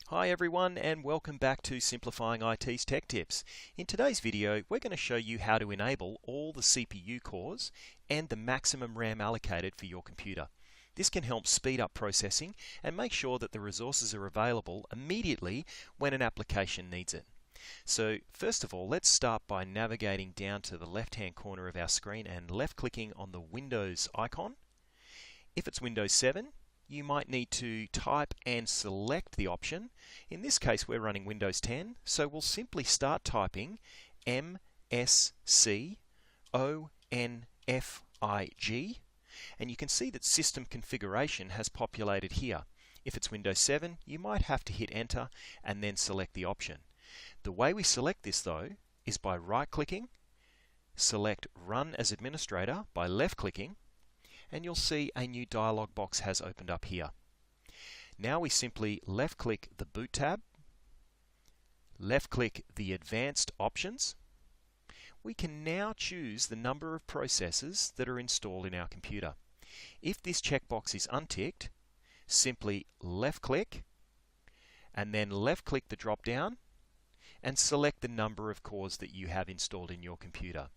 Hi everyone and welcome back to Simplifying IT's Tech Tips. In today's video we're going to show you how to enable all the CPU cores and the maximum RAM allocated for your computer. This can help speed up processing and make sure that the resources are available immediately when an application needs it. So first of all, let's start by navigating down to the left hand corner of our screen and left clicking on the Windows icon. If it's Windows 7, you might need to type and select the option. In this case we're running Windows 10, so we'll simply start typing MSCONFIG, and you can see that system configuration has populated here. If it's Windows 7, you might have to hit enter and then select the option. The way we select this though is by right clicking, select Run as Administrator by left clicking, and you'll see a new dialog box has opened up here. Now we simply left click the Boot tab, left click the Advanced options. We can now choose the number of processes that are installed in our computer. If this checkbox is unticked, simply left click and then left click the drop down and select the number of cores that you have installed in your computer.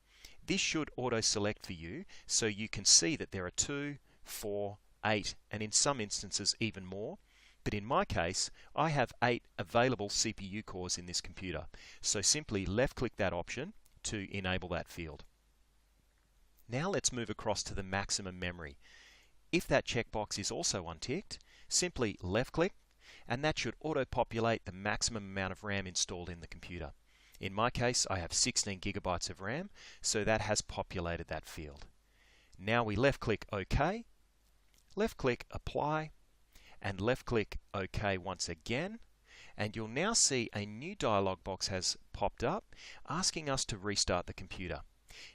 This should auto-select for you so you can see that there are 2, 4, 8 and in some instances even more. But in my case, I have 8 available CPU cores in this computer. So simply left click that option to enable that field. Now let's move across to the maximum memory. If that checkbox is also unticked, simply left click and that should auto-populate the maximum amount of RAM installed in the computer. In my case, I have 16 gigabytes of RAM, so that has populated that field. Now we left click OK, left click Apply, and left click OK once again, and you'll now see a new dialog box has popped up asking us to restart the computer.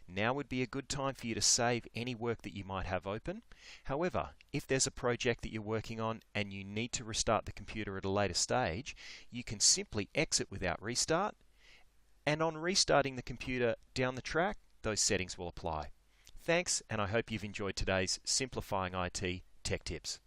Now would be a good time for you to save any work that you might have open. However, if there's a project that you're working on and you need to restart the computer at a later stage, you can simply exit without restart, and on restarting the computer down the track, those settings will apply. Thanks, and I hope you've enjoyed today's Simplifying IT Tech Tips.